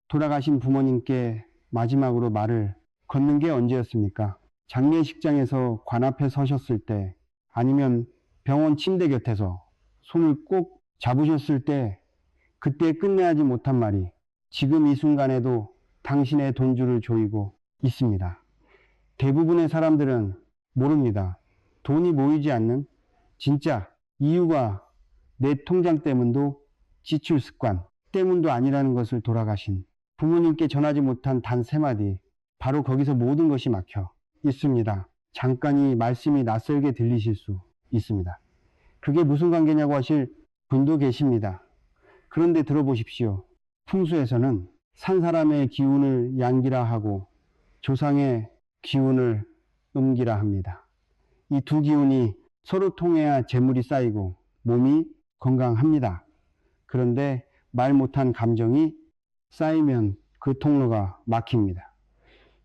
돌아가신 부모님께 마지막으로 말을 걷는 게 언제였습니까? 장례식장에서 관 앞에 서셨을 때, 아니면 병원 침대 곁에서 손을 꼭 잡으셨을 때, 그때 끝내야지 못한 말이 지금 이 순간에도 당신의 돈줄을 조이고 있습니다. 대부분의 사람들은 모릅니다. 돈이 모이지 않는 진짜 이유가 내 통장 때문도 지출 습관 때문도 아니라는 것을 돌아가신 부모님께 전하지 못한 단 3마디, 바로 거기서 모든 것이 막혀 있습니다. 잠깐 이 말씀이 낯설게 들리실 수 있습니다. 그게 무슨 관계냐고 하실 분도 계십니다. 그런데 들어보십시오. 풍수에서는 산 사람의 기운을 양기라 하고 조상의 기운을 음기라 합니다. 이 두 기운이 서로 통해야 재물이 쌓이고 몸이 건강합니다. 그런데 말 못한 감정이 쌓이면 그 통로가 막힙니다.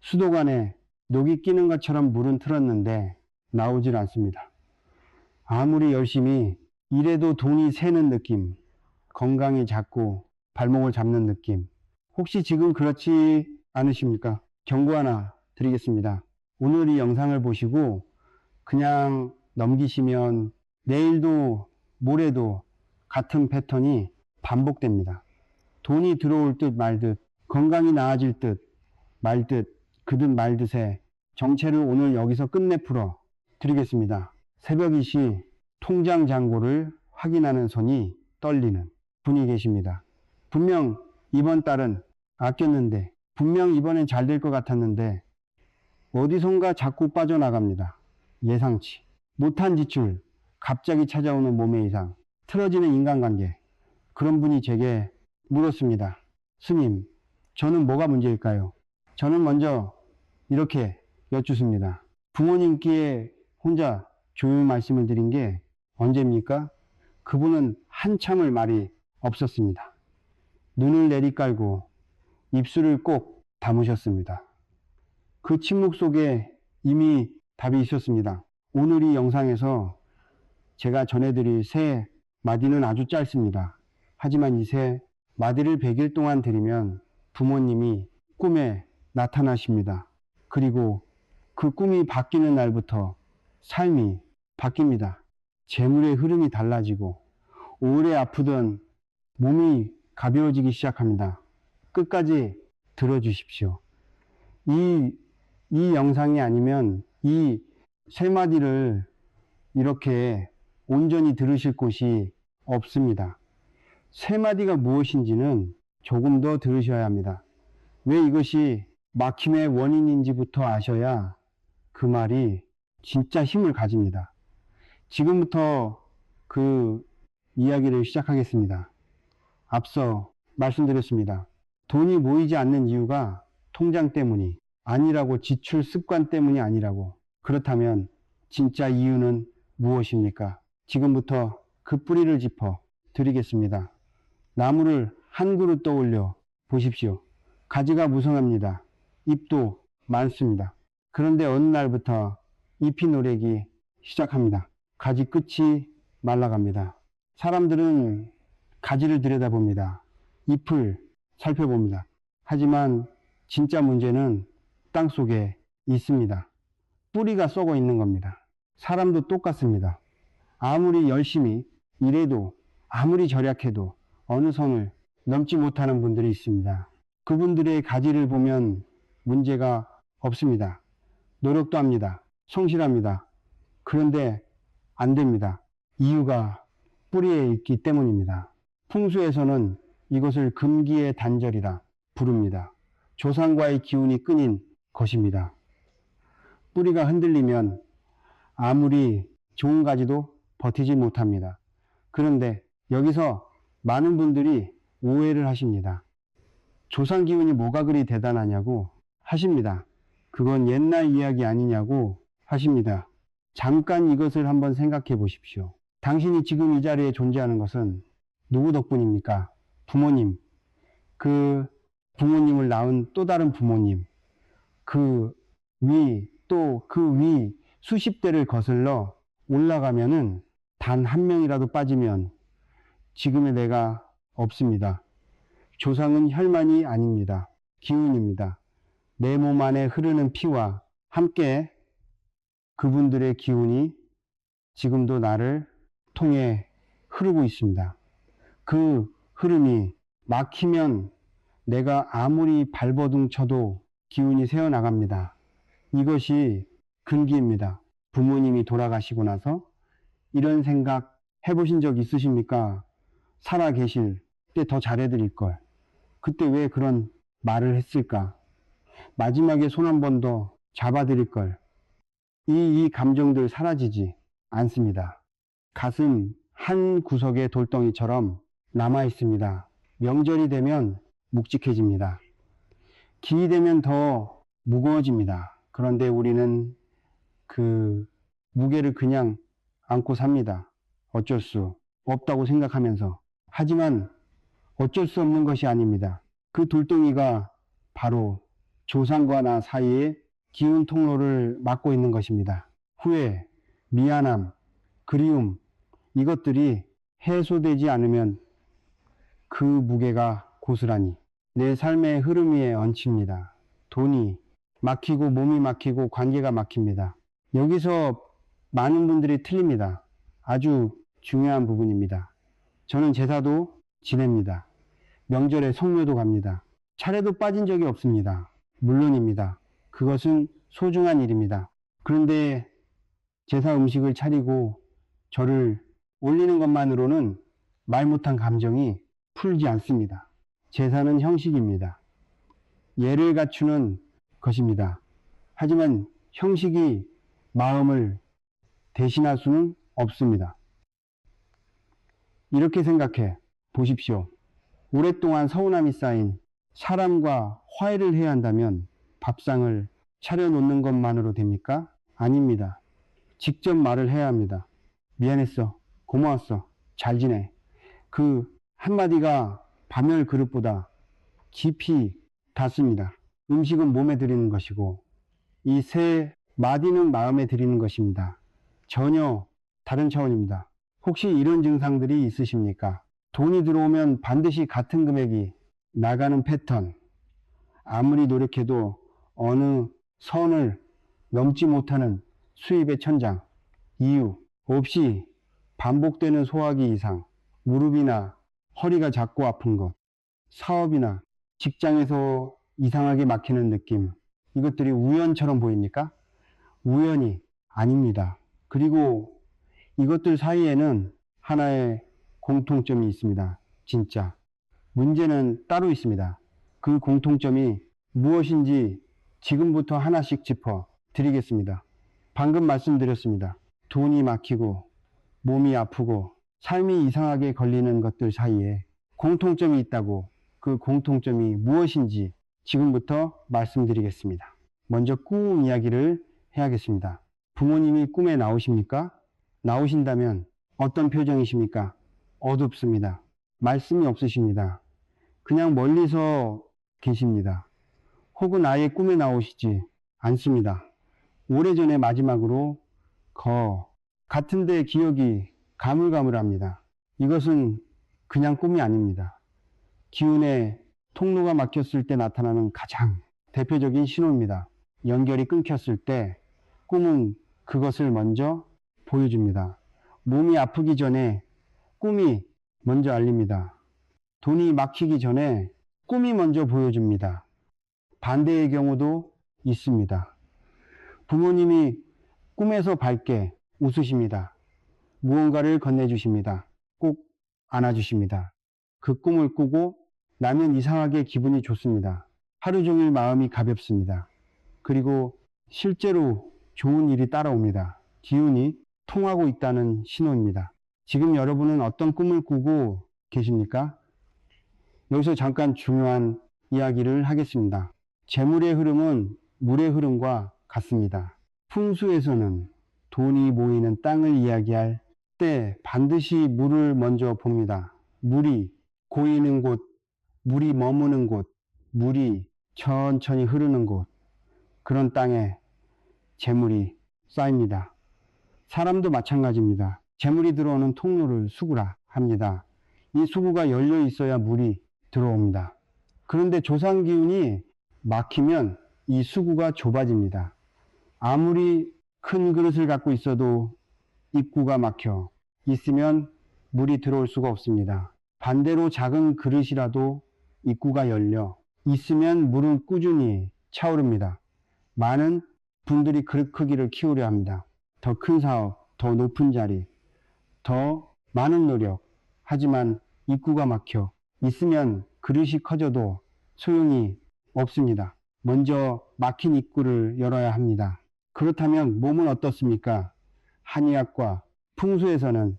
수도관에 녹이 끼는 것처럼 물은 틀었는데 나오질 않습니다. 아무리 열심히 일해도 돈이 새는 느낌, 건강이 자꾸 발목을 잡는 느낌. 혹시 지금 그렇지 않으십니까? 경고 하나 드리겠습니다. 오늘 이 영상을 보시고 그냥 넘기시면 내일도 모레도 같은 패턴이 반복됩니다. 돈이 들어올 듯 말듯, 건강이 나아질 듯 말듯, 그듯 말듯에 정체를 오늘 여기서 끝내 풀어 드리겠습니다. 새벽이시 통장 잔고를 확인하는 손이 떨리는 분이 계십니다. 분명 이번 달은 아꼈는데, 분명 이번엔 잘 될 것 같았는데 어디선가 자꾸 빠져나갑니다. 예상치 못한 지출, 갑자기 찾아오는 몸의 이상, 틀어지는 인간관계. 그런 분이 제게 물었습니다. 스님, 저는 뭐가 문제일까요? 저는 먼저 이렇게 여쭙습니다. 부모님께 혼자 조용히 말씀을 드린 게 언제입니까? 그분은 한참을 말이 없었습니다. 눈을 내리깔고 입술을 꼭 다무셨습니다. 그 침묵 속에 이미 답이 있었습니다. 오늘 이 영상에서 제가 전해드릴 3마디는 아주 짧습니다. 하지만 이 3마디를 100일 동안 드리면 부모님이 꿈에 나타나십니다. 그리고 그 꿈이 바뀌는 날부터 삶이 바뀝니다. 재물의 흐름이 달라지고 오래 아프던 몸이 가벼워지기 시작합니다. 끝까지 들어주십시오. 이 영상이 아니면 이 3마디를 이렇게 온전히 들으실 곳이 없습니다. 3마디가 무엇인지는 조금 더 들으셔야 합니다. 왜 이것이 막힘의 원인인지부터 아셔야 그 말이 진짜 힘을 가집니다. 지금부터 그 이야기를 시작하겠습니다. 앞서 말씀드렸습니다. 돈이 모이지 않는 이유가 통장 때문이 아니라고, 지출 습관 때문이 아니라고. 그렇다면 진짜 이유는 무엇입니까? 지금부터 그 뿌리를 짚어 드리겠습니다. 나무를 한 그루 떠올려 보십시오. 가지가 무성합니다. 잎도 많습니다. 그런데 어느 날부터 잎이 노래기 시작합니다. 가지 끝이 말라갑니다. 사람들은 가지를 들여다봅니다. 잎을 살펴봅니다. 하지만 진짜 문제는 땅 속에 있습니다. 뿌리가 썩어 있는 겁니다. 사람도 똑같습니다. 아무리 열심히 일해도, 아무리 절약해도 어느 선을 넘지 못하는 분들이 있습니다. 그분들의 가지를 보면 문제가 없습니다. 노력도 합니다. 성실합니다. 그런데 안 됩니다. 이유가 뿌리에 있기 때문입니다. 풍수에서는 이것을 금기의 단절이라 부릅니다. 조상과의 기운이 끊인 것입니다. 뿌리가 흔들리면 아무리 좋은 가지도 버티지 못합니다. 그런데 여기서 많은 분들이 오해를 하십니다. 조상 기운이 뭐가 그리 대단하냐고 하십니다. 그건 옛날 이야기 아니냐고 하십니다. 잠깐 이것을 한번 생각해 보십시오. 당신이 지금 이 자리에 존재하는 것은 누구 덕분입니까? 부모님, 그 부모님을 낳은 또 다른 부모님, 그 위, 또 그 위 수십 대를 거슬러 올라가면은 단 한 명이라도 빠지면 지금의 내가 없습니다. 조상은 혈만이 아닙니다. 기운입니다. 내 몸 안에 흐르는 피와 함께 그분들의 기운이 지금도 나를 통해 흐르고 있습니다. 그 흐름이 막히면 내가 아무리 발버둥 쳐도 기운이 새어나갑니다. 이것이 근기입니다. 부모님이 돌아가시고 나서 이런 생각 해보신 적 있으십니까? 살아 계실 때 더 잘해드릴 걸. 그때 왜 그런 말을 했을까? 마지막에 손 한 번 더 잡아드릴 걸. 이 감정들 사라지지 않습니다. 가슴 한 구석의 돌덩이처럼 남아 있습니다. 명절이 되면 묵직해집니다. 기이 되면 더 무거워집니다. 그런데 우리는 그 무게를 그냥 안고 삽니다. 어쩔 수 없다고 생각하면서. 하지만 어쩔 수 없는 것이 아닙니다. 그 돌덩이가 바로 조상과 나 사이에 기운 통로를 막고 있는 것입니다. 후회, 미안함, 그리움, 이것들이 해소되지 않으면 그 무게가 고스란히 내 삶의 흐름 위에 얹힙니다. 돈이 막히고 몸이 막히고 관계가 막힙니다. 여기서 많은 분들이 틀립니다. 아주 중요한 부분입니다. 저는 제사도 지냅니다. 명절에 성묘도 갑니다. 차례도 빠진 적이 없습니다. 물론입니다. 그것은 소중한 일입니다. 그런데 제사 음식을 차리고 저를 올리는 것만으로는 말 못한 감정이 풀지 않습니다. 제사는 형식입니다. 예를 갖추는 것입니다. 하지만 형식이 마음을 대신할 수는 없습니다. 이렇게 생각해 보십시오. 오랫동안 서운함이 쌓인 사람과 화해를 해야 한다면 밥상을 차려놓는 것만으로 됩니까? 아닙니다. 직접 말을 해야 합니다. 미안했어. 고마웠어. 잘 지내. 그 한마디가 밤열 그릇보다 깊이 닿습니다. 음식은 몸에 들이는 것이고 이 세 마디는 마음에 들이는 것입니다. 전혀 다른 차원입니다. 혹시 이런 증상들이 있으십니까? 돈이 들어오면 반드시 같은 금액이 나가는 패턴, 아무리 노력해도 어느 선을 넘지 못하는 수입의 천장, 이유 없이 반복되는 소화기 이상, 무릎이나 허리가 자꾸 아픈 것, 사업이나 직장에서 이상하게 막히는 느낌, 이것들이 우연처럼 보입니까? 우연이 아닙니다. 그리고 이것들 사이에는 하나의 공통점이 있습니다. 진짜. 문제는 따로 있습니다. 그 공통점이 무엇인지 지금부터 하나씩 짚어 드리겠습니다. 방금 말씀드렸습니다. 돈이 막히고 몸이 아프고 삶이 이상하게 걸리는 것들 사이에 공통점이 있다고, 그 공통점이 무엇인지 지금부터 말씀드리겠습니다. 먼저 꿈 이야기를 해야겠습니다. 부모님이 꿈에 나오십니까? 나오신다면 어떤 표정이십니까? 어둡습니다. 말씀이 없으십니다. 그냥 멀리서 계십니다. 혹은 아예 꿈에 나오시지 않습니다. 오래전에 마지막으로 같은데 기억이 가물가물합니다. 이것은 그냥 꿈이 아닙니다. 기운의 통로가 막혔을 때 나타나는 가장 대표적인 신호입니다. 연결이 끊겼을 때 꿈은 그것을 먼저 보여줍니다. 몸이 아프기 전에 꿈이 먼저 알립니다. 돈이 막히기 전에 꿈이 먼저 보여줍니다. 반대의 경우도 있습니다. 부모님이 꿈에서 밝게 웃으십니다. 무언가를 건네주십니다. 꼭 안아주십니다. 그 꿈을 꾸고 나면 이상하게 기분이 좋습니다. 하루 종일 마음이 가볍습니다. 그리고 실제로 좋은 일이 따라옵니다. 기운이 통하고 있다는 신호입니다. 지금 여러분은 어떤 꿈을 꾸고 계십니까? 여기서 잠깐 중요한 이야기를 하겠습니다. 재물의 흐름은 물의 흐름과 같습니다. 풍수에서는 돈이 모이는 땅을 이야기할 때 반드시 물을 먼저 봅니다. 물이 고이는 곳, 물이 머무는 곳, 물이 천천히 흐르는 곳, 그런 땅에 재물이 쌓입니다. 사람도 마찬가지입니다. 재물이 들어오는 통로를 수구라 합니다. 이 수구가 열려 있어야 물이 들어옵니다. 그런데 조상 기운이 막히면 이 수구가 좁아집니다. 아무리 큰 그릇을 갖고 있어도 입구가 막혀 있으면 물이 들어올 수가 없습니다. 반대로 작은 그릇이라도 입구가 열려 있으면 물은 꾸준히 차오릅니다. 많은 분들이 그릇 크기를 키우려 합니다. 더 큰 사업, 더 높은 자리, 더 많은 노력. 하지만 입구가 막혀 있으면 그릇이 커져도 소용이 없습니다. 먼저 막힌 입구를 열어야 합니다. 그렇다면 몸은 어떻습니까? 한의학과 풍수에서는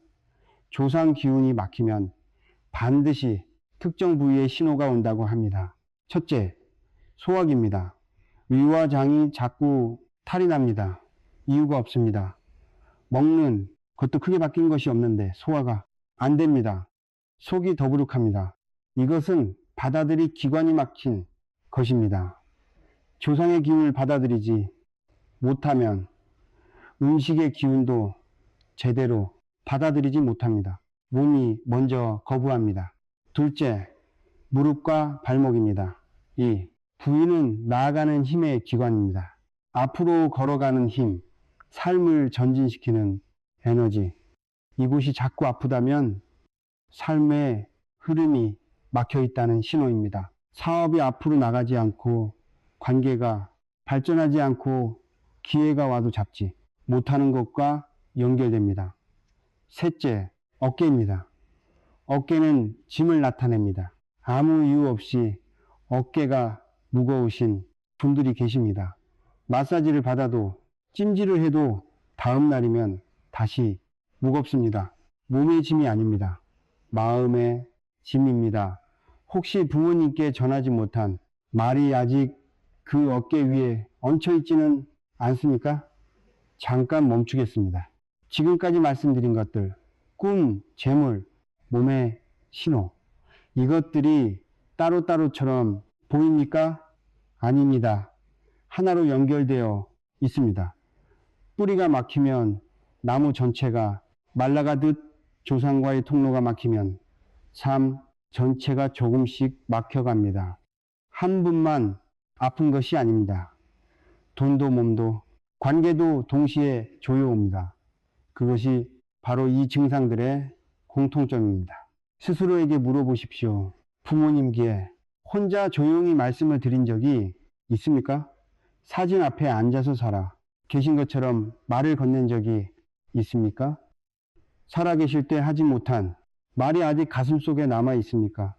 조상 기운이 막히면 반드시 특정 부위에 신호가 온다고 합니다. 첫째, 소화기입니다. 위와 장이 자꾸 탈이 납니다. 이유가 없습니다. 먹는 것도 크게 바뀐 것이 없는데 소화가 안 됩니다. 속이 더부룩합니다. 이것은 받아들일 기관이 막힌 것입니다. 조상의 기운을 받아들이지 못하면 음식의 기운도 제대로 받아들이지 못합니다. 몸이 먼저 거부합니다. 둘째, 무릎과 발목입니다. 이 부위는 나아가는 힘의 기관입니다. 앞으로 걸어가는 힘, 삶을 전진시키는 에너지. 이곳이 자꾸 아프다면 삶의 흐름이 막혀 있다는 신호입니다. 사업이 앞으로 나가지 않고 관계가 발전하지 않고 기회가 와도 잡지 못하는 것과 연결됩니다. 셋째, 어깨입니다. 어깨는 짐을 나타냅니다. 아무 이유 없이 어깨가 무거우신 분들이 계십니다. 마사지를 받아도 찜질을 해도 다음 날이면 다시 무겁습니다. 몸의 짐이 아닙니다. 마음의 짐입니다. 혹시 부모님께 전하지 못한 말이 아직 그 어깨 위에 얹혀 있지는 않습니까? 잠깐 멈추겠습니다. 지금까지 말씀드린 것들, 꿈, 재물, 몸의 신호, 이것들이 따로따로처럼 보입니까? 아닙니다. 하나로 연결되어 있습니다. 뿌리가 막히면 나무 전체가 말라가듯 조상과의 통로가 막히면 삶 전체가 조금씩 막혀갑니다. 한 분만 아픈 것이 아닙니다. 돈도 몸도 관계도 동시에 조여옵니다. 그것이 바로 이 증상들의 공통점입니다. 스스로에게 물어보십시오. 부모님께 혼자 조용히 말씀을 드린 적이 있습니까? 사진 앞에 앉아서 살아 계신 것처럼 말을 건넨 적이 있습니까? 살아계실 때 하지 못한 말이 아직 가슴 속에 남아 있습니까?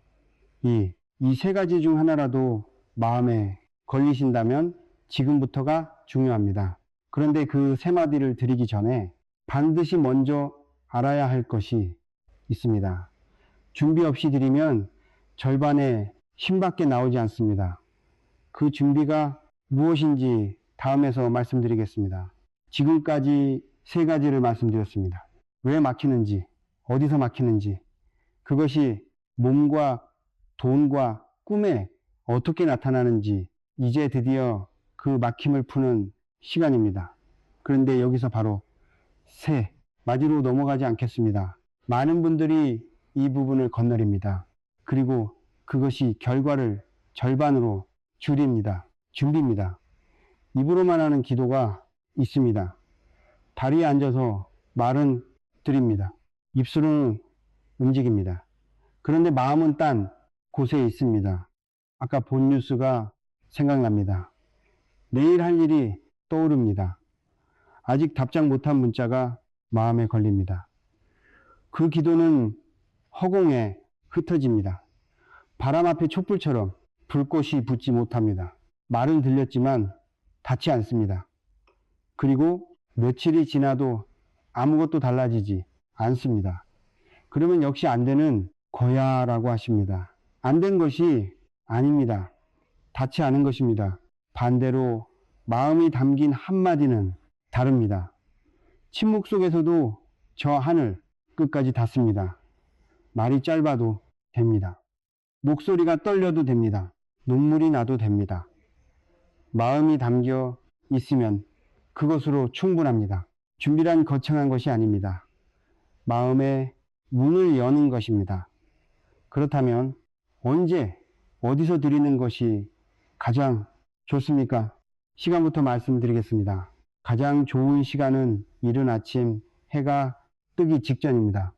이 세 가지 중 하나라도 마음에 걸리신다면 지금부터가 중요합니다. 그런데 그 세 마디를 드리기 전에 반드시 먼저 알아야 할 것이 있습니다. 준비 없이 드리면 절반의 힘밖에 나오지 않습니다. 그 준비가 무엇인지 다음에서 말씀드리겠습니다. 지금까지 세 가지를 말씀드렸습니다. 왜 막히는지, 어디서 막히는지, 그것이 몸과 돈과 꿈에 어떻게 나타나는지 이제 드디어 그 막힘을 푸는 시간입니다. 그런데 여기서 바로 세 마디로 넘어가지 않겠습니다. 많은 분들이 이 부분을 건너립니다. 그리고 그것이 결과를 절반으로 줄입니다. 준비입니다. 입으로만 하는 기도가 있습니다. 다리에 앉아서 말은 드립니다. 입술은 움직입니다. 그런데 마음은 딴 곳에 있습니다. 아까 본 뉴스가 생각납니다. 내일 할 일이 떠오릅니다. 아직 답장 못한 문자가 마음에 걸립니다. 그 기도는 허공에 흩어집니다. 바람 앞에 촛불처럼 불꽃이 붙지 못합니다. 말은 들렸지만 닿지 않습니다. 그리고 며칠이 지나도 아무것도 달라지지 않습니다. 그러면 역시 안 되는 거야라고 하십니다. 안 된 것이 아닙니다. 닿지 않은 것입니다. 반대로 마음이 담긴 한마디는 다릅니다. 침묵 속에서도 저 하늘 끝까지 닿습니다. 말이 짧아도 됩니다. 목소리가 떨려도 됩니다. 눈물이 나도 됩니다. 마음이 담겨 있으면 그것으로 충분합니다. 준비란 거창한 것이 아닙니다. 마음의 문을 여는 것입니다. 그렇다면 언제, 어디서 드리는 것이 가장 좋습니까? 시간부터 말씀드리겠습니다. 가장 좋은 시간은 이른 아침 해가 뜨기 직전입니다.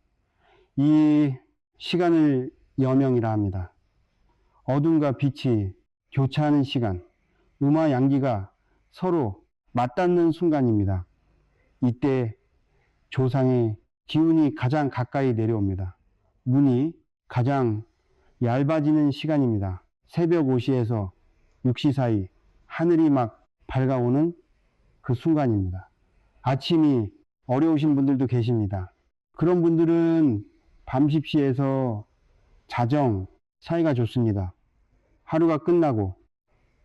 이 시간을 여명이라 합니다. 어둠과 빛이 교차하는 시간, 음화 양기가 서로 맞닿는 순간입니다. 이때 조상의 기운이 가장 가까이 내려옵니다. 문이 가장 얇아지는 시간입니다. 새벽 5시에서 6시 사이 하늘이 막 밝아오는 그 순간입니다. 아침이 어려우신 분들도 계십니다. 그런 분들은 밤 10시에서 자정 사이가 좋습니다. 하루가 끝나고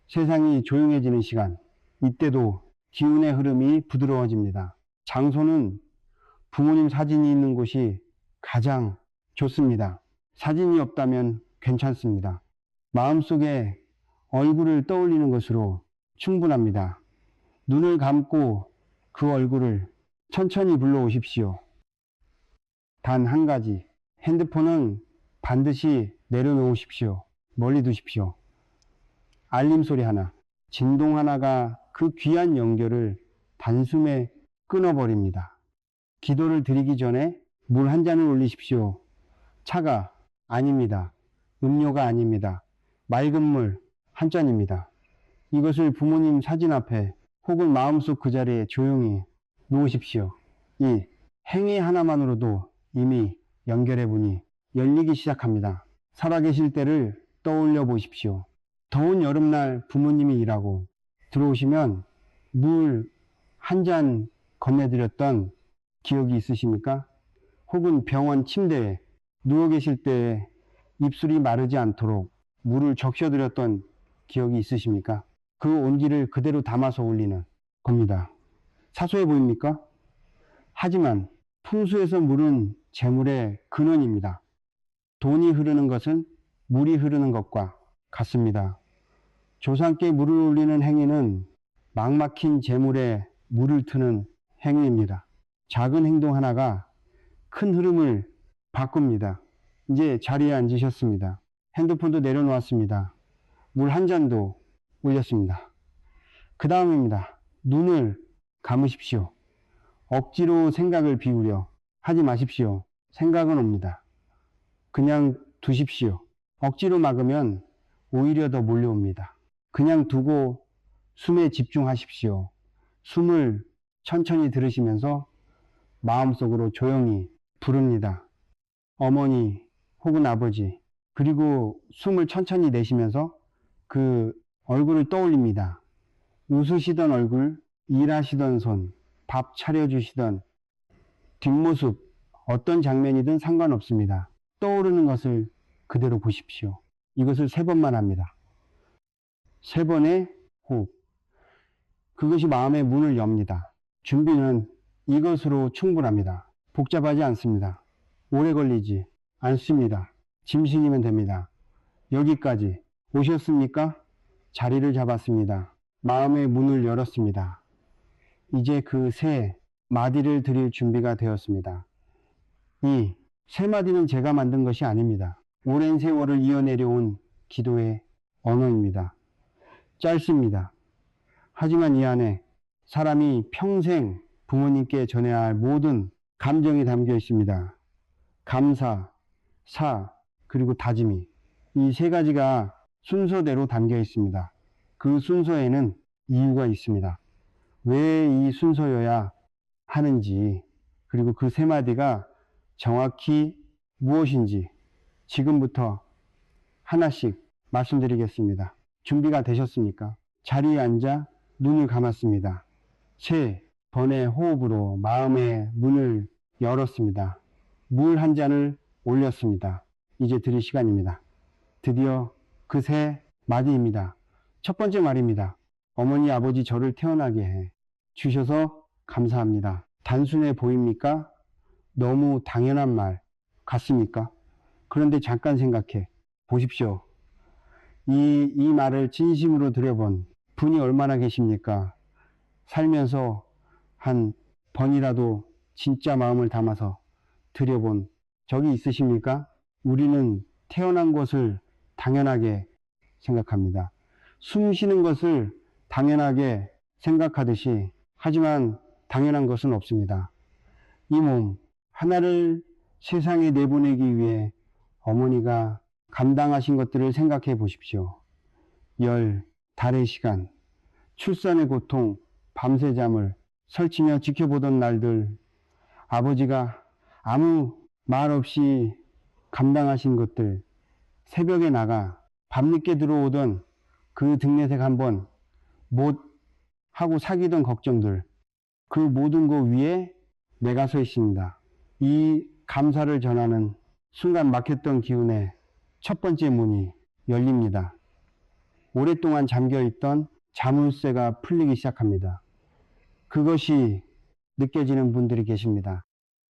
세상이 조용해지는 시간, 이때도 기운의 흐름이 부드러워집니다. 장소는 부모님 사진이 있는 곳이 가장 좋습니다. 사진이 없다면 괜찮습니다. 마음속에 얼굴을 떠올리는 것으로 충분합니다. 눈을 감고 그 얼굴을 천천히 불러오십시오. 단 한 가지, 핸드폰은 반드시 내려놓으십시오. 멀리 두십시오. 알림 소리 하나, 진동 하나가 그 귀한 연결을 단숨에 끊어버립니다. 기도를 드리기 전에 물 한 잔을 올리십시오. 차가 아닙니다. 음료가 아닙니다. 맑은 물 한 잔입니다. 이것을 부모님 사진 앞에 혹은 마음속 그 자리에 조용히 놓으십시오. 이 행위 하나만으로도 이미 연결의 문이 열리기 시작합니다. 살아계실 때를 떠올려 보십시오. 더운 여름날 부모님이 일하고 들어오시면 물 한 잔 건네드렸던 기억이 있으십니까? 혹은 병원 침대에 누워 계실 때 입술이 마르지 않도록 물을 적셔드렸던 기억이 있으십니까? 그 온기를 그대로 담아서 올리는 겁니다. 사소해 보입니까? 하지만 풍수에서 물은 재물의 근원입니다. 돈이 흐르는 것은 물이 흐르는 것과 같습니다. 조상께 물을 올리는 행위는 막막힌 재물에 물을 트는 행위입니다. 작은 행동 하나가 큰 흐름을 바꿉니다. 이제 자리에 앉으셨습니다. 핸드폰도 내려놓았습니다. 물 한 잔도 올렸습니다. 그 다음입니다. 눈을 감으십시오. 억지로 생각을 비우려 하지 마십시오. 생각은 옵니다. 그냥 두십시오. 억지로 막으면 오히려 더 몰려옵니다. 그냥 두고 숨에 집중하십시오. 숨을 천천히 들으시면서 마음속으로 조용히 부릅니다. 어머니 혹은 아버지, 그리고 숨을 천천히 내쉬면서 그 얼굴을 떠올립니다. 웃으시던 얼굴, 일하시던 손, 밥 차려주시던 뒷모습, 어떤 장면이든 상관없습니다. 떠오르는 것을 그대로 보십시오. 이것을 3번만 합니다. 3번의 호흡. 그것이 마음의 문을 엽니다. 준비는 이것으로 충분합니다. 복잡하지 않습니다. 오래 걸리지 않습니다. 짐승이면 됩니다. 여기까지 오셨습니까? 자리를 잡았습니다. 마음의 문을 열었습니다. 이제 그 세 마디를 드릴 준비가 되었습니다. 이 세 마디는 제가 만든 것이 아닙니다. 오랜 세월을 이어내려온 기도의 언어입니다. 짧습니다. 하지만 이 안에 사람이 평생 부모님께 전해야 할 모든 감정이 담겨 있습니다. 감사, 사, 그리고 다짐이. 이 3가지가 순서대로 담겨 있습니다. 그 순서에는 이유가 있습니다. 왜 이 순서여야 하는지, 그리고 그 3마디가 정확히 무엇인지 지금부터 하나씩 말씀드리겠습니다. 준비가 되셨습니까? 자리에 앉아 눈을 감았습니다. 3번의 호흡으로 마음의 문을 열었습니다. 물 한 잔을 올렸습니다. 이제 드릴 시간입니다. 드디어 그 3마디입니다. 첫 번째 말입니다. 어머니, 아버지 저를 태어나게 해 주셔서 감사합니다. 단순해 보입니까? 너무 당연한 말 같습니까? 그런데 잠깐 생각해 보십시오. 이 말을 진심으로 드려본 분이 얼마나 계십니까? 살면서 한 번이라도 진짜 마음을 담아서 드려본 적이 있으십니까? 우리는 태어난 것을 당연하게 생각합니다. 숨 쉬는 것을 당연하게 생각하듯이 하지만 당연한 것은 없습니다. 이 몸 하나를 세상에 내보내기 위해 어머니가 감당하신 것들을 생각해 보십시오. 열, 달의 시간, 출산의 고통, 밤새 잠을 설치며 지켜보던 날들, 아버지가 아무 말 없이 감당하신 것들, 새벽에 나가 밤늦게 들어오던 그 등내색 한번 못 하고 사귀던 걱정들, 그 모든 것 위에 내가 서 있습니다. 이 감사를 전하는 순간 막혔던 기운의 첫 번째 문이 열립니다. 오랫동안 잠겨있던 자물쇠가 풀리기 시작합니다. 그것이 느껴지는 분들이 계십니다.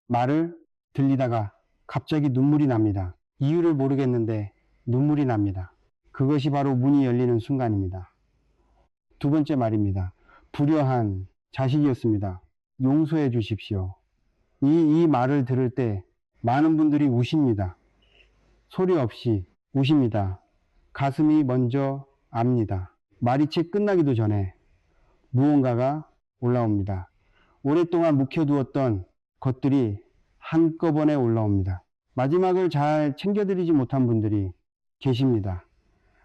말을 들리다가 갑자기 눈물이 납니다. 이유를 모르겠는데 눈물이 납니다. 그것이 바로 문이 열리는 순간입니다. 두 번째 말입니다. 불효한 자식이었습니다. 용서해 주십시오. 이 말을 들을 때 많은 분들이 우십니다. 소리 없이 우십니다. 가슴이 먼저 압니다. 말이 채 끝나기도 전에 무언가가 올라옵니다. 오랫동안 묵혀두었던 것들이 한꺼번에 올라옵니다. 마지막을 잘 챙겨드리지 못한 분들이 계십니다.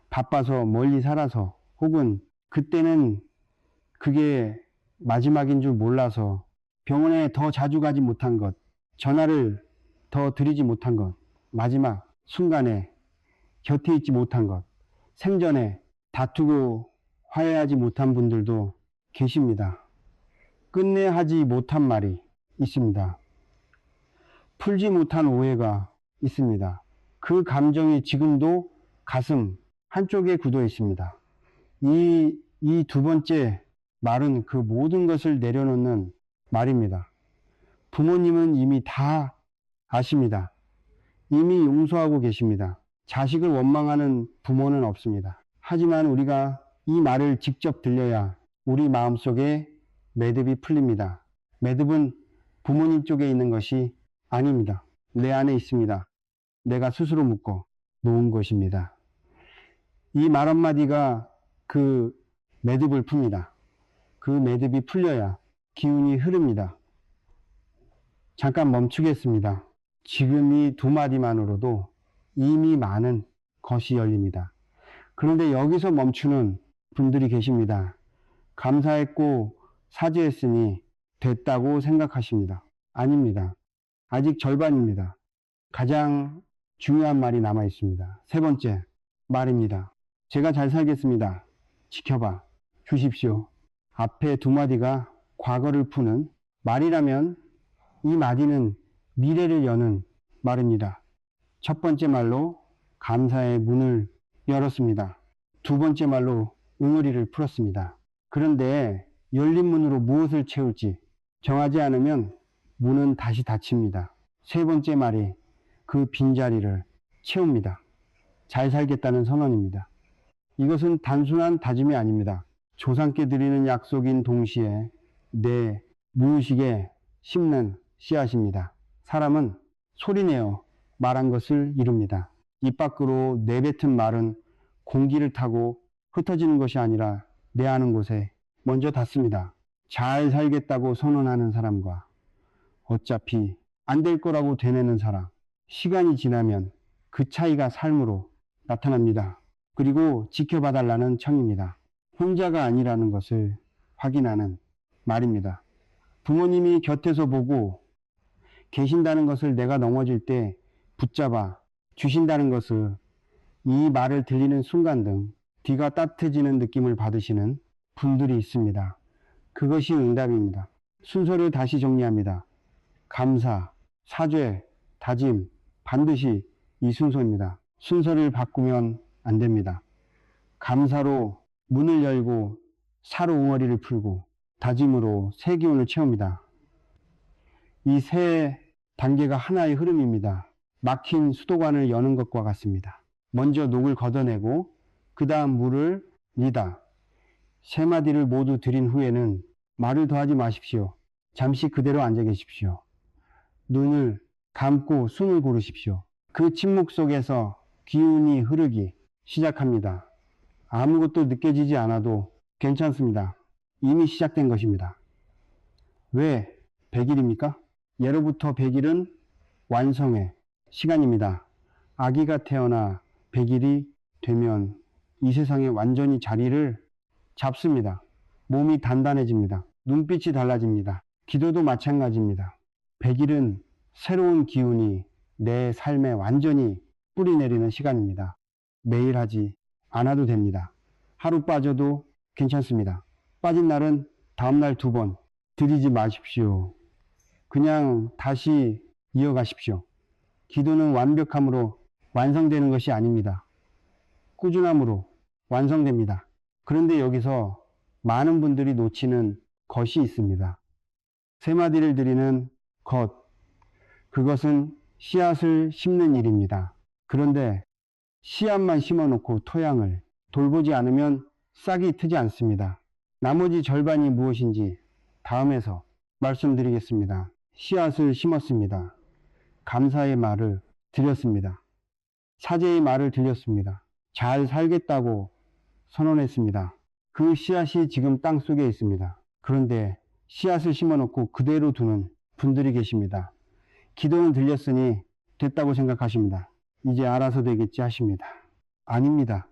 바빠서 멀리 살아서 혹은 그때는 그게 마지막인 줄 몰라서 병원에 더 자주 가지 못한 것, 전화를 더 드리지 못한 것, 마지막 순간에 곁에 있지 못한 것, 생전에 다투고 화해하지 못한 분들도 계십니다. 끝내 하지 못한 말이 있습니다. 풀지 못한 오해가 있습니다. 그 감정이 지금도 가슴 한쪽에 굳어 있습니다. 이 두 번째 말은 그 모든 것을 내려놓는 말입니다. 부모님은 이미 다 아십니다. 이미 용서하고 계십니다. 자식을 원망하는 부모는 없습니다. 하지만 우리가 이 말을 직접 들려야 우리 마음속에 매듭이 풀립니다. 매듭은 부모님 쪽에 있는 것이 아닙니다. 내 안에 있습니다. 내가 스스로 묶어 놓은 것입니다. 이 말 한마디가 그 매듭을 풉니다. 그 매듭이 풀려야 기운이 흐릅니다. 잠깐 멈추겠습니다. 지금 이 두 마디만으로도 이미 많은 것이 열립니다. 그런데 여기서 멈추는 분들이 계십니다. 감사했고 사죄했으니 됐다고 생각하십니다. 아닙니다. 아직 절반입니다. 가장 중요한 말이 남아 있습니다. 세 번째 말입니다. 제가 잘 살겠습니다. 지켜봐 주십시오. 앞에 두 마디가 과거를 푸는 말이라면 이 마디는 미래를 여는 말입니다. 첫 번째 말로 감사의 문을 열었습니다. 두 번째 말로 응어리를 풀었습니다. 그런데 열린 문으로 무엇을 채울지 정하지 않으면 문은 다시 닫힙니다. 세 번째 말이 그 빈자리를 채웁니다. 잘 살겠다는 선언입니다. 이것은 단순한 다짐이 아닙니다. 조상께 드리는 약속인 동시에 내 무의식에 심는 씨앗입니다. 사람은 소리내어 말한 것을 이룹니다. 입 밖으로 내뱉은 말은 공기를 타고 흩어지는 것이 아니라 내 아는 곳에 먼저 닿습니다. 잘 살겠다고 선언하는 사람과 어차피 안 될 거라고 되뇌는 사람, 시간이 지나면 그 차이가 삶으로 나타납니다. 그리고 지켜봐달라는 청입니다. 혼자가 아니라는 것을 확인하는 말입니다. 부모님이 곁에서 보고 계신다는 것을 내가 넘어질 때 붙잡아 주신다는 것을 이 말을 들리는 순간 등 귀가 따뜻해지는 느낌을 받으시는 분들이 있습니다. 그것이 응답입니다. 순서를 다시 정리합니다. 감사, 사죄, 다짐, 반드시 이 순서입니다. 순서를 바꾸면 안 됩니다. 감사로 문을 열고 사로 웅어리를 풀고 다짐으로 새 기운을 채웁니다. 이 세 단계가 하나의 흐름입니다. 막힌 수도관을 여는 것과 같습니다. 먼저 녹을 걷어내고 그 다음 물을 니다. 세 마디를 모두 드린 후에는 말을 더하지 마십시오. 잠시 그대로 앉아 계십시오. 눈을 감고 숨을 고르십시오. 그 침묵 속에서 기운이 흐르기 시작합니다. 아무것도 느껴지지 않아도 괜찮습니다. 이미 시작된 것입니다. 왜 100일입니까? 예로부터 100일은 완성의 시간입니다. 아기가 태어나 100일이 되면 이 세상에 완전히 자리를 잡습니다. 몸이 단단해집니다. 눈빛이 달라집니다. 기도도 마찬가지입니다. 100일은 새로운 기운이 내 삶에 완전히 뿌리 내리는 시간입니다. 매일 하지 않아도 됩니다. 하루 빠져도 괜찮습니다. 빠진 날은 다음날 2번 들이지 마십시오. 그냥 다시 이어가십시오. 기도는 완벽함으로 완성되는 것이 아닙니다. 꾸준함으로 완성됩니다. 그런데 여기서 많은 분들이 놓치는 것이 있습니다. 세 마디를 드리는 것, 그것은 씨앗을 심는 일입니다. 그런데 씨앗만 심어놓고 토양을 돌보지 않으면 싹이 트지 않습니다. 나머지 절반이 무엇인지 다음에서 말씀드리겠습니다. 씨앗을 심었습니다. 감사의 말을 드렸습니다. 사죄의 말을 드렸습니다. 잘 살겠다고 선언했습니다. 그 씨앗이 지금 땅 속에 있습니다. 그런데 씨앗을 심어놓고 그대로 두는 분들이 계십니다. 기도는 들렸으니 됐다고 생각하십니다. 이제 알아서 되겠지 하십니다. 아닙니다.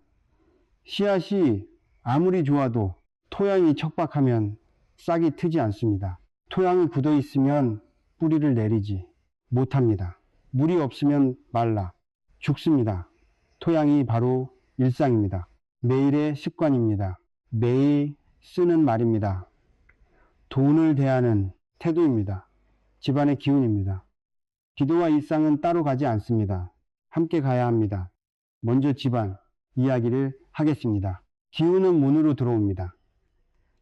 씨앗이 아무리 좋아도 토양이 척박하면 싹이 트지 않습니다. 토양이 굳어 있으면 뿌리를 내리지 못합니다. 물이 없으면 말라 죽습니다. 토양이 바로 일상입니다. 매일의 습관입니다. 매일 쓰는 말입니다. 돈을 대하는 태도입니다. 집안의 기운입니다. 기도와 일상은 따로 가지 않습니다. 함께 가야 합니다. 먼저 집안 이야기를 하겠습니다. 기운은 문으로 들어옵니다.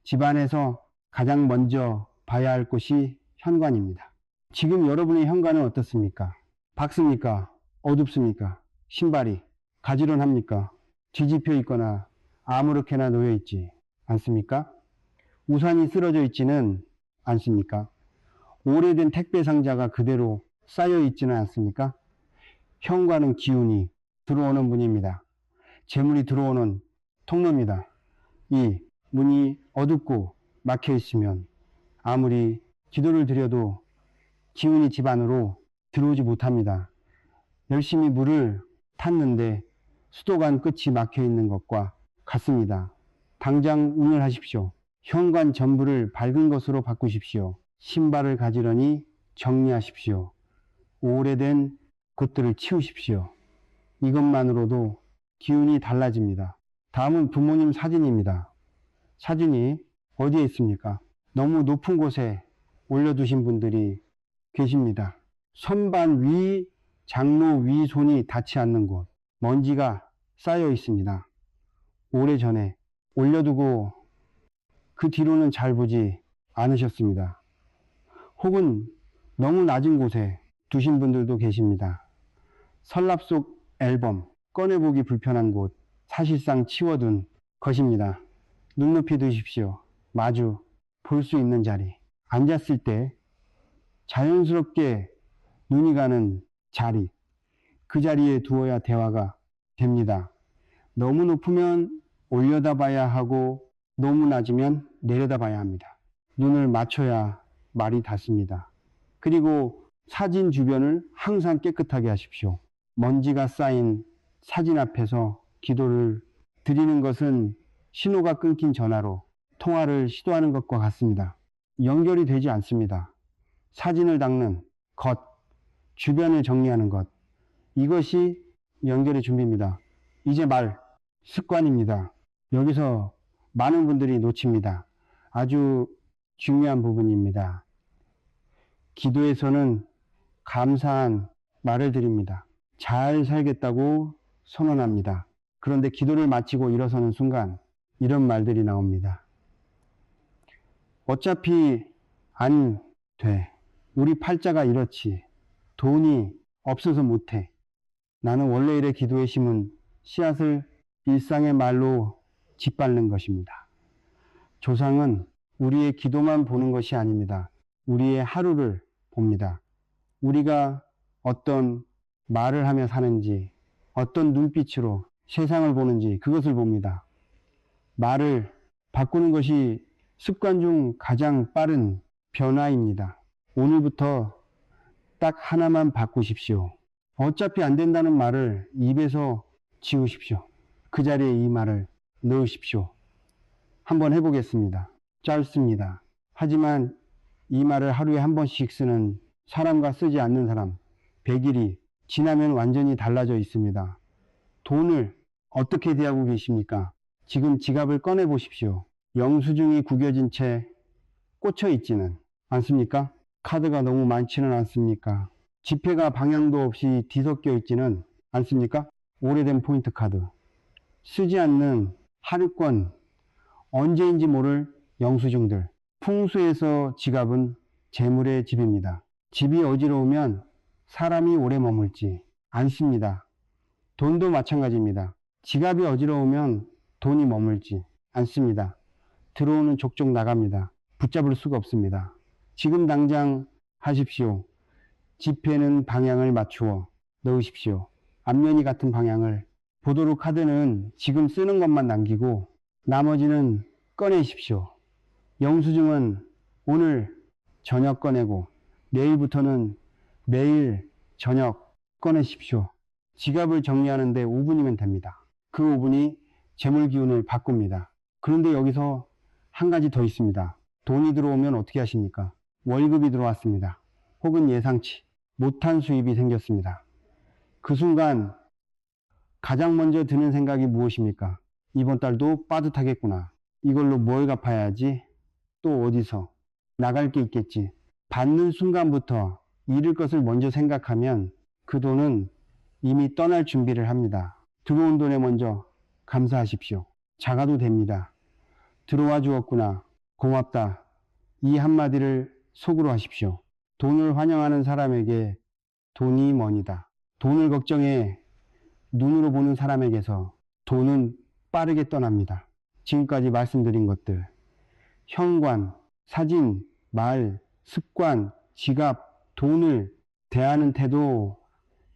집안에서 가장 먼저 봐야 할 곳이 현관입니다. 지금 여러분의 현관은 어떻습니까? 밝습니까? 어둡습니까? 신발이 가지런합니까? 뒤집혀 있거나 아무렇게나 놓여 있지 않습니까? 우산이 쓰러져 있지는 않습니까? 오래된 택배 상자가 그대로 쌓여 있지는 않습니까? 현관은 기운이 들어오는 문입니다. 재물이 들어오는 통로입니다. 이 문이 어둡고 막혀 있으면 아무리 기도를 드려도 기운이 집 안으로 들어오지 못합니다. 열심히 물을 탔는데 수도관 끝이 막혀 있는 것과 같습니다. 당장 운을 하십시오. 현관 전부를 밝은 것으로 바꾸십시오. 신발을 가지런히 정리하십시오. 오래된 것들을 치우십시오. 이것만으로도 기운이 달라집니다. 다음은 부모님 사진입니다. 사진이 어디에 있습니까? 너무 높은 곳에 올려두신 분들이 계십니다. 선반 위, 장로 위 손이 닿지 않는 곳, 먼지가 쌓여 있습니다. 오래전에 올려두고 그 뒤로는 잘 보지 않으셨습니다. 혹은 너무 낮은 곳에 두신 분들도 계십니다. 서랍 속 앨범, 꺼내보기 불편한 곳, 사실상 치워둔 것입니다. 눈높이 두십시오. 마주 볼 수 있는 자리, 앉았을 때 자연스럽게 눈이 가는 자리, 그 자리에 두어야 대화가 됩니다. 너무 높으면 올려다 봐야 하고 너무 낮으면 내려다 봐야 합니다. 눈을 맞춰야 말이 닿습니다. 그리고 사진 주변을 항상 깨끗하게 하십시오. 먼지가 쌓인 사진 앞에서 기도를 드리는 것은 신호가 끊긴 전화로 통화를 시도하는 것과 같습니다. 연결이 되지 않습니다. 사진을 닦는 것, 주변을 정리하는 것, 이것이 연결의 준비입니다. 이제 말, 습관입니다. 여기서 많은 분들이 놓칩니다. 아주 중요한 부분입니다. 기도에서는 감사한 말을 드립니다. 잘 살겠다고 선언합니다. 그런데 기도를 마치고 일어서는 순간 이런 말들이 나옵니다. 어차피 안 돼. 우리 팔자가 이렇지. 돈이 없어서 못해. 나는 원래 이래 기도에 심은 씨앗을 일상의 말로 짓밟는 것입니다. 조상은 우리의 기도만 보는 것이 아닙니다. 우리의 하루를 봅니다. 우리가 어떤 말을 하며 사는지, 어떤 눈빛으로 세상을 보는지 그것을 봅니다. 말을 바꾸는 것이 습관 중 가장 빠른 변화입니다. 오늘부터 딱 하나만 바꾸십시오. 어차피 안 된다는 말을 입에서 지우십시오. 그 자리에 이 말을 넣으십시오. 한번 해보겠습니다. 짧습니다. 하지만 이 말을 하루에 한 번씩 쓰는 사람과 쓰지 않는 사람, 100일이 지나면 완전히 달라져 있습니다. 돈을 어떻게 대하고 계십니까? 지금 지갑을 꺼내 보십시오. 영수증이 구겨진 채 꽂혀 있지는 않습니까? 카드가 너무 많지는 않습니까? 지폐가 방향도 없이 뒤섞여 있지는 않습니까? 오래된 포인트 카드, 쓰지 않는 할인권, 언제인지 모를 영수증들. 풍수에서 지갑은 재물의 집입니다. 집이 어지러우면 사람이 오래 머물지 않습니다. 돈도 마찬가지입니다. 지갑이 어지러우면 돈이 머물지 않습니다. 들어오는 족족 나갑니다. 붙잡을 수가 없습니다. 지금 당장 하십시오. 지폐는 방향을 맞추어 넣으십시오. 앞면이 같은 방향을. 보도록 카드는 지금 쓰는 것만 남기고 나머지는 꺼내십시오. 영수증은 오늘 저녁 꺼내고 내일부터는 매일 저녁 꺼내십시오. 지갑을 정리하는데 5분이면 됩니다. 그 5분이 재물 기운을 바꿉니다. 그런데 여기서 한 가지 더 있습니다. 돈이 들어오면 어떻게 하십니까? 월급이 들어왔습니다. 혹은 예상치 못한 수입이 생겼습니다. 그 순간 가장 먼저 드는 생각이 무엇입니까? 이번 달도 빠듯하겠구나. 이걸로 뭘 갚아야지? 또 어디서? 나갈 게 있겠지. 받는 순간부터 잃을 것을 먼저 생각하면 그 돈은 이미 떠날 준비를 합니다. 들어온 돈에 먼저 감사하십시오. 작아도 됩니다. 들어와 주었구나. 고맙다. 이 한마디를 속으로 하십시오. 돈을 환영하는 사람에게 돈이 머니다. 돈을 걱정해 눈으로 보는 사람에게서 돈은 빠르게 떠납니다. 지금까지 말씀드린 것들, 현관, 사진, 말, 습관, 지갑, 돈을 대하는 태도,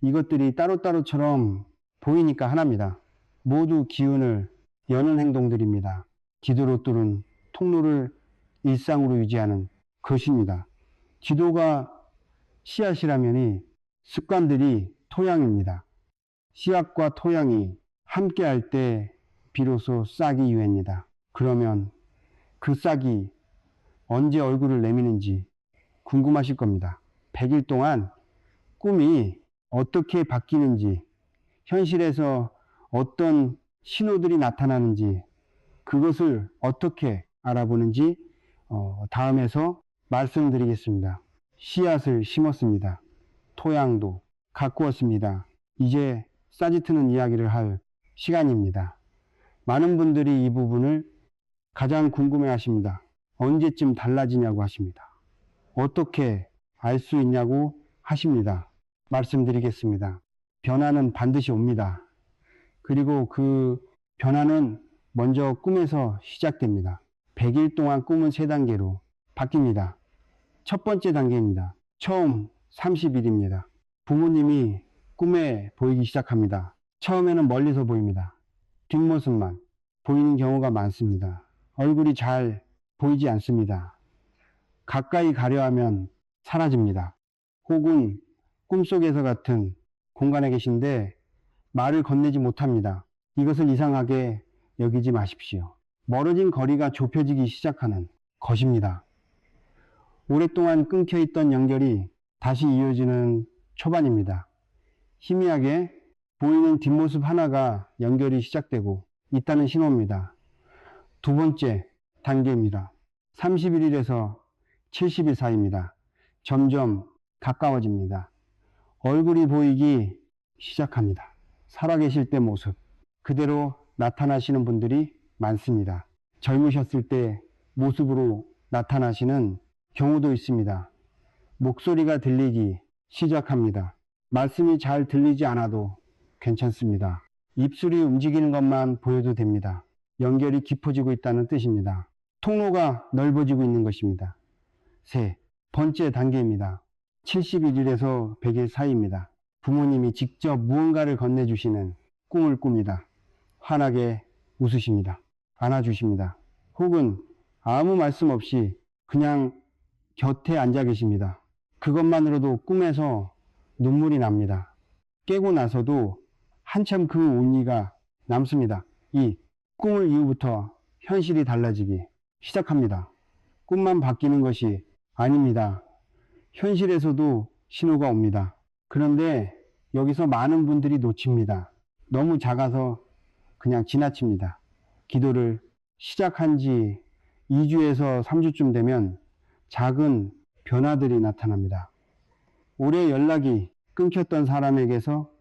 이것들이 따로따로처럼 보이니까 하나입니다. 모두 기운을 여는 행동들입니다. 기도로 뚫은 통로를 일상으로 유지하는 것입니다. 기도가 씨앗이라면이 습관들이 토양입니다. 씨앗과 토양이 함께할 때 비로소 싹이 유해입니다. 그러면 그 싹이 언제 얼굴을 내미는지 궁금하실 겁니다. 100일 동안 꿈이 어떻게 바뀌는지, 현실에서 어떤 신호들이 나타나는지, 그것을 어떻게 알아보는지 다음에서 말씀드리겠습니다. 씨앗을 심었습니다. 토양도 가꾸었습니다. 이제 싹이 트는 이야기를 할 시간입니다. 많은 분들이 이 부분을 가장 궁금해 하십니다. 언제쯤 달라지냐고 하십니다. 어떻게 알 수 있냐고 하십니다. 말씀드리겠습니다. 변화는 반드시 옵니다. 그리고 그 변화는 먼저 꿈에서 시작됩니다. 100일 동안 꿈은 3단계로 바뀝니다. 첫 번째 단계입니다. 처음 30일입니다. 부모님이 꿈에 보이기 시작합니다. 처음에는 멀리서 보입니다. 뒷모습만 보이는 경우가 많습니다. 얼굴이 잘 보이지 않습니다. 가까이 가려 하면 사라집니다. 혹은 꿈속에서 같은 공간에 계신데 말을 건네지 못합니다. 이것을 이상하게 여기지 마십시오. 멀어진 거리가 좁혀지기 시작하는 것입니다. 오랫동안 끊겨있던 연결이 다시 이어지는 초반입니다. 희미하게 보이는 뒷모습 하나가 연결이 시작되고 있다는 신호입니다. 두 번째 단계입니다. 31일에서 70일 사이입니다. 점점 가까워집니다. 얼굴이 보이기 시작합니다. 살아계실 때 모습 그대로 나타나시는 분들이 많습니다. 젊으셨을 때 모습으로 나타나시는 경우도 있습니다. 목소리가 들리기 시작합니다. 말씀이 잘 들리지 않아도 괜찮습니다. 입술이 움직이는 것만 보여도 됩니다. 연결이 깊어지고 있다는 뜻입니다. 통로가 넓어지고 있는 것입니다. 세 번째 단계입니다. 71일에서 100일 사이입니다. 부모님이 직접 무언가를 건네주시는 꿈을 꿉니다. 환하게 웃으십니다. 안아주십니다. 혹은 아무 말씀 없이 그냥 곁에 앉아 계십니다. 그것만으로도 꿈에서 눈물이 납니다. 깨고 나서도 한참 그 온기가 남습니다. 이 꿈을 이후부터 현실이 달라지기 시작합니다. 꿈만 바뀌는 것이 아닙니다. 현실에서도 신호가 옵니다. 그런데 여기서 많은 분들이 놓칩니다. 너무 작아서 그냥 지나칩니다. 기도를 시작한 지 2주에서 3주쯤 되면 작은 변화들이 나타납니다. 오래 연락이 끊겼던 사람에게서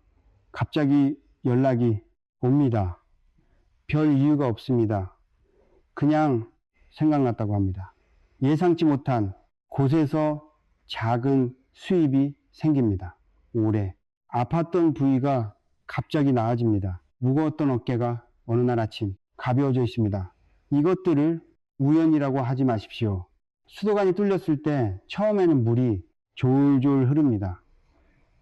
갑자기 연락이 옵니다. 별 이유가 없습니다. 그냥 생각났다고 합니다. 예상치 못한 곳에서 작은 수입이 생깁니다. 오래 아팠던 부위가 갑자기 나아집니다. 무거웠던 어깨가 어느 날 아침 가벼워져 있습니다. 이것들을 우연이라고 하지 마십시오. 수도관이 뚫렸을 때 처음에는 물이 졸졸 흐릅니다.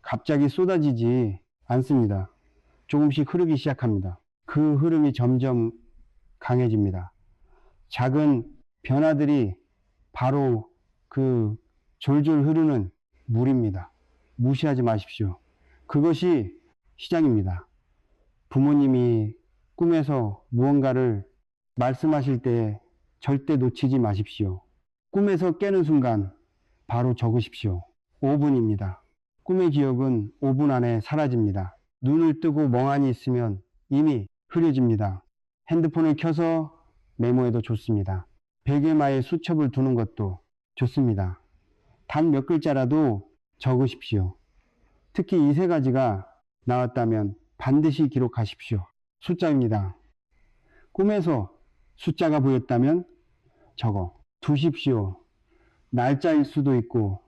갑자기 쏟아지지 않습니다. 조금씩 흐르기 시작합니다. 그 흐름이 점점 강해집니다. 작은 변화들이 바로 그 졸졸 흐르는 물입니다. 무시하지 마십시오. 그것이 시작입니다. 부모님이 꿈에서 무언가를 말씀하실 때 절대 놓치지 마십시오. 꿈에서 깨는 순간 바로 적으십시오. 5분입니다. 꿈의 기억은 5분 안에 사라집니다. 눈을 뜨고 멍하니 있으면 이미 흐려집니다. 핸드폰을 켜서 메모해도 좋습니다. 베개마에 수첩을 두는 것도 좋습니다. 단 몇 글자라도 적으십시오. 특히 이 세 가지가 나왔다면 반드시 기록하십시오. 숫자입니다. 꿈에서 숫자가 보였다면 적어 두십시오. 날짜일 수도 있고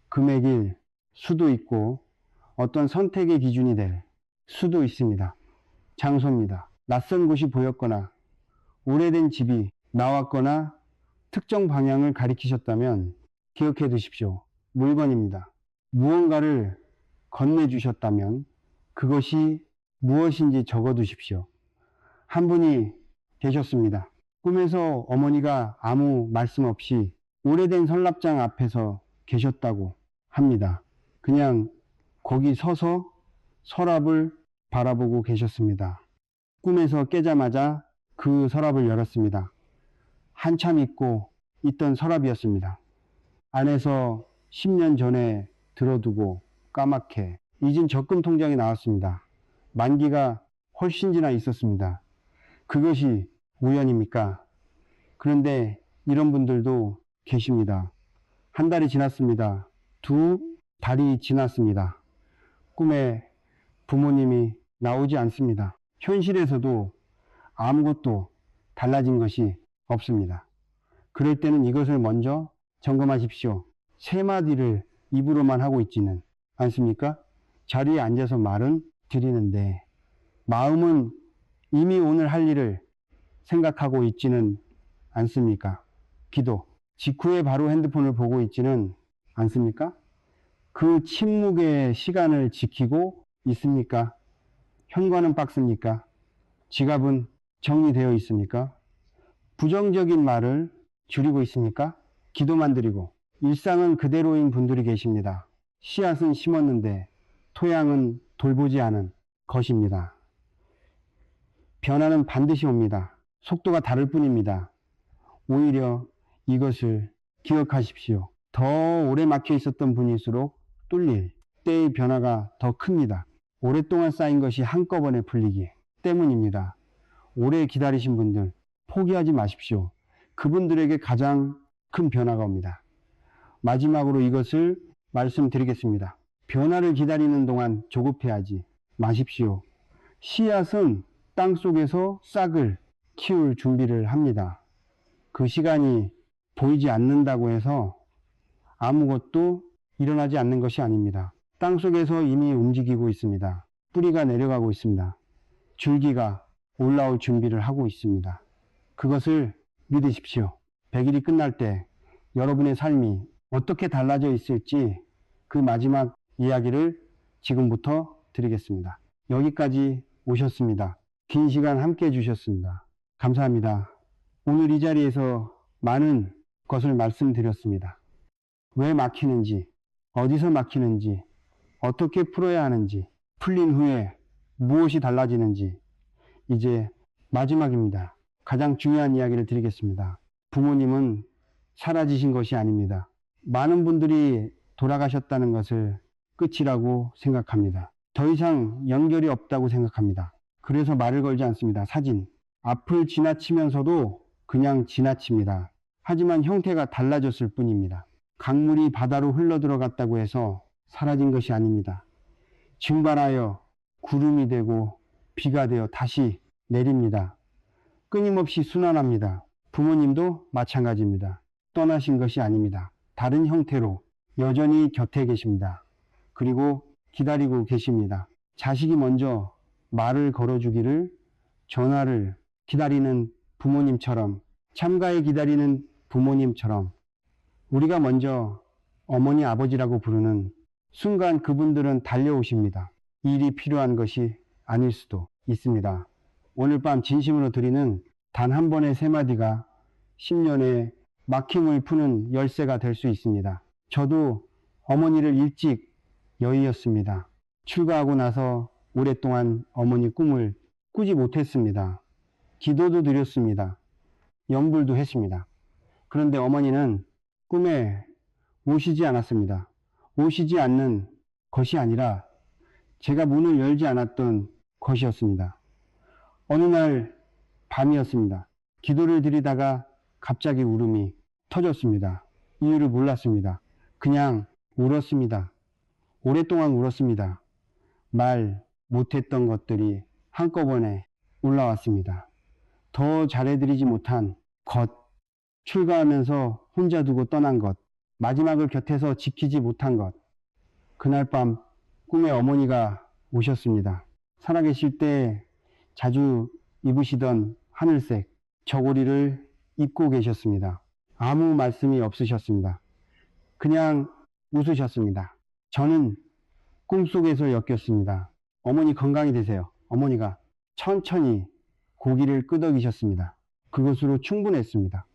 금액일 수도 있고 어떤 선택의 기준이 될 수도 있습니다. 장소입니다. 낯선 곳이 보였거나 오래된 집이 나왔거나 특정 방향을 가리키셨다면 기억해 두십시오. 물건입니다. 무언가를 건네주셨다면 그것이 무엇인지 적어 두십시오. 한 분이 계셨습니다. 꿈에서 어머니가 아무 말씀 없이 오래된 서랍장 앞에서 계셨다고 합니다. 그냥 거기 서서 서랍을 바라보고 계셨습니다. 꿈에서 깨자마자 그 서랍을 열었습니다. 한참 잊고 있던 서랍이었습니다. 안에서 10년 전에 들어두고 까맣게 잊은 적금 통장이 나왔습니다. 만기가 훨씬 지나 있었습니다. 그것이 우연입니까? 그런데 이런 분들도 계십니다. 한 달이 지났습니다. 두 달이 지났습니다. 꿈에 부모님이 나오지 않습니다. 현실에서도 아무것도 달라진 것이 없습니다. 그럴 때는 이것을 먼저 점검하십시오. 세 마디를 입으로만 하고 있지는 않습니까? 자리에 앉아서 말은 드리는데 마음은 이미 오늘 할 일을 생각하고 있지는 않습니까? 기도 직후에 바로 핸드폰을 보고 있지는 않습니까? 그 침묵의 시간을 지키고 있습니까? 현관은 박스입니까? 지갑은 정리되어 있습니까? 부정적인 말을 줄이고 있습니까? 기도만 드리고 일상은 그대로인 분들이 계십니다. 씨앗은 심었는데 토양은 돌보지 않은 것입니다. 변화는 반드시 옵니다. 속도가 다를 뿐입니다. 오히려 이것을 기억하십시오. 더 오래 막혀 있었던 분일수록 뚫릴 때의 변화가 더 큽니다. 오랫동안 쌓인 것이 한꺼번에 풀리기 때문입니다. 오래 기다리신 분들 포기하지 마십시오. 그분들에게 가장 큰 변화가 옵니다. 마지막으로 이것을 말씀드리겠습니다. 변화를 기다리는 동안 조급해하지 마십시오. 씨앗은 땅속에서 싹을 키울 준비를 합니다. 그 시간이 보이지 않는다고 해서 아무것도 일어나지 않는 것이 아닙니다. 땅속에서 이미 움직이고 있습니다. 뿌리가 내려가고 있습니다. 줄기가 올라올 준비를 하고 있습니다. 그것을 믿으십시오. 100일이 끝날 때 여러분의 삶이 어떻게 달라져 있을지 그 마지막 이야기를 지금부터 드리겠습니다. 여기까지 오셨습니다. 긴 시간 함께 해주셨습니다. 감사합니다. 오늘 이 자리에서 많은 것을 말씀드렸습니다. 왜 막히는지, 어디서 막히는지, 어떻게 풀어야 하는지, 풀린 후에 무엇이 달라지는지, 이제 마지막입니다. 가장 중요한 이야기를 드리겠습니다. 부모님은 사라지신 것이 아닙니다. 많은 분들이 돌아가셨다는 것을 끝이라고 생각합니다. 더 이상 연결이 없다고 생각합니다. 그래서 말을 걸지 않습니다. 사진. 앞을 지나치면서도 그냥 지나칩니다. 하지만 형태가 달라졌을 뿐입니다. 강물이 바다로 흘러들어갔다고 해서 사라진 것이 아닙니다. 증발하여 구름이 되고 비가 되어 다시 내립니다. 끊임없이 순환합니다. 부모님도 마찬가지입니다. 떠나신 것이 아닙니다. 다른 형태로 여전히 곁에 계십니다. 그리고 기다리고 계십니다. 자식이 먼저 말을 걸어주기를 전화를 기다리는 부모님처럼, 참가에 기다리는 부모님처럼 우리가 먼저 어머니 아버지라고 부르는 순간 그분들은 달려오십니다. 일이 필요한 것이 아닐 수도 있습니다. 오늘 밤 진심으로 드리는 단 한 번의 세 마디가 10년의 막힘을 푸는 열쇠가 될 수 있습니다. 저도 어머니를 일찍 여의었습니다. 출가하고 나서 오랫동안 어머니 꿈을 꾸지 못했습니다. 기도도 드렸습니다. 염불도 했습니다. 그런데 어머니는 꿈에 오시지 않았습니다. 오시지 않는 것이 아니라 제가 문을 열지 않았던 것이었습니다. 어느 날 밤이었습니다. 기도를 드리다가 갑자기 울음이 터졌습니다. 이유를 몰랐습니다. 그냥 울었습니다. 오랫동안 울었습니다. 말 못했던 것들이 한꺼번에 올라왔습니다. 더 잘해드리지 못한 것, 출가하면서 혼자 두고 떠난 것, 마지막을 곁에서 지키지 못한 것. 그날 밤 꿈에 어머니가 오셨습니다. 살아계실 때 자주 입으시던 하늘색 저고리를 입고 계셨습니다. 아무 말씀이 없으셨습니다. 그냥 웃으셨습니다. 저는 꿈속에서 엮였습니다. 어머니 건강히 되세요. 어머니가 천천히 고기를 끄덕이셨습니다. 그것으로 충분했습니다.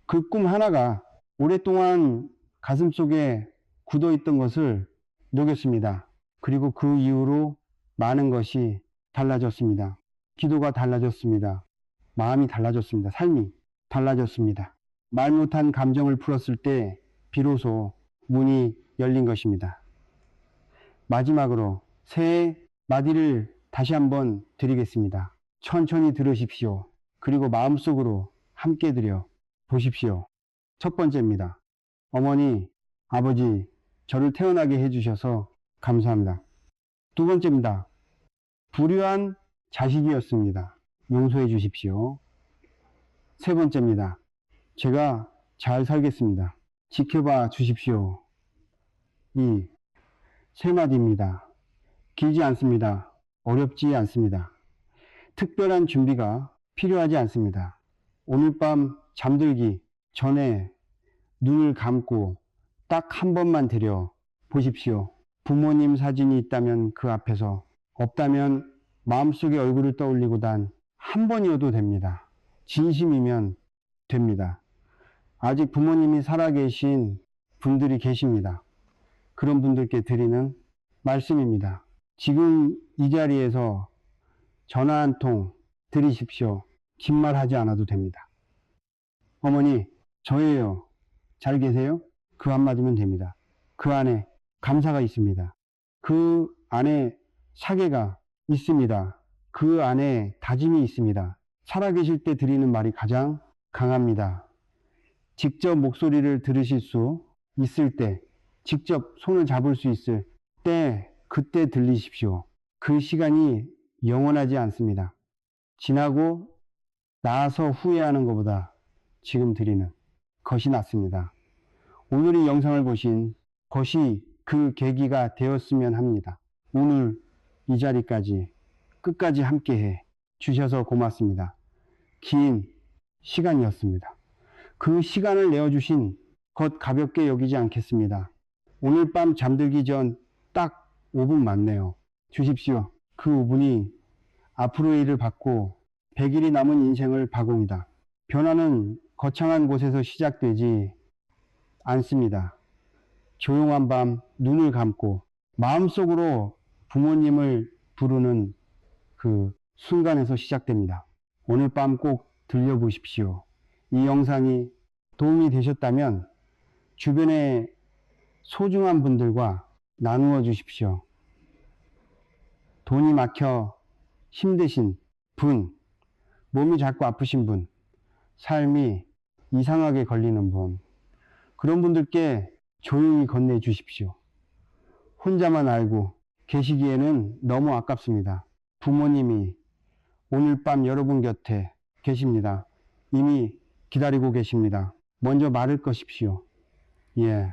그 꿈 하나가 오랫동안 가슴속에 굳어있던 것을 녹였습니다. 그리고 그 이후로 많은 것이 달라졌습니다. 기도가 달라졌습니다. 마음이 달라졌습니다. 삶이 달라졌습니다. 말 못한 감정을 풀었을 때 비로소 문이 열린 것입니다. 마지막으로 새 마디를 다시 한번 드리겠습니다. 천천히 들으십시오. 그리고 마음속으로 함께 드려 보십시오. 첫 번째입니다. 어머니, 아버지, 저를 태어나게 해주셔서 감사합니다. 두 번째입니다. 불효한 자식이었습니다. 용서해 주십시오. 세 번째입니다. 제가 잘 살겠습니다. 지켜봐 주십시오. 이 세 마디입니다. 길지 않습니다. 어렵지 않습니다. 특별한 준비가 필요하지 않습니다. 오늘 밤 잠들기 전에 눈을 감고 딱 한 번만 드려 보십시오. 부모님 사진이 있다면 그 앞에서, 없다면 마음속에 얼굴을 떠올리고 단 한 번이어도 됩니다. 진심이면 됩니다. 아직 부모님이 살아계신 분들이 계십니다. 그런 분들께 드리는 말씀입니다. 지금 이 자리에서 전화 한 통 드리십시오. 긴 말 하지 않아도 됩니다. 어머니, 저예요. 잘 계세요? 그 한마디면 됩니다. 그 안에 감사가 있습니다. 그 안에 사계가 있습니다. 그 안에 다짐이 있습니다. 살아계실 때 드리는 말이 가장 강합니다. 직접 목소리를 들으실 수 있을 때, 직접 손을 잡을 수 있을 때, 그때 들리십시오. 그 시간이 영원하지 않습니다. 지나고 나서 후회하는 것보다 지금 드리는 것이 낫습니다. 오늘 이 영상을 보신 것이 그 계기가 되었으면 합니다. 오늘 이 자리까지 끝까지 함께해 주셔서 고맙습니다. 긴 시간이었습니다. 그 시간을 내어주신 것 가볍게 여기지 않겠습니다. 오늘 밤 잠들기 전 딱 5분 맞네요. 주십시오. 그 5분이 앞으로의 일을 받고 100일이 남은 인생을 박옹이다. 변화는 거창한 곳에서 시작되지 않습니다. 조용한 밤 눈을 감고 마음속으로 부모님을 부르는 그 순간에서 시작됩니다. 오늘 밤 꼭 들려보십시오. 이 영상이 도움이 되셨다면 주변의 소중한 분들과 나누어 주십시오. 돈이 막혀 힘드신 분, 몸이 자꾸 아프신 분, 삶이 이상하게 걸리는 분, 그런 분들께 조용히 건네 주십시오. 혼자만 알고 계시기에는 너무 아깝습니다. 부모님이 오늘 밤 여러분 곁에 계십니다. 이미 기다리고 계십니다. 먼저 말을 거십시오. 예.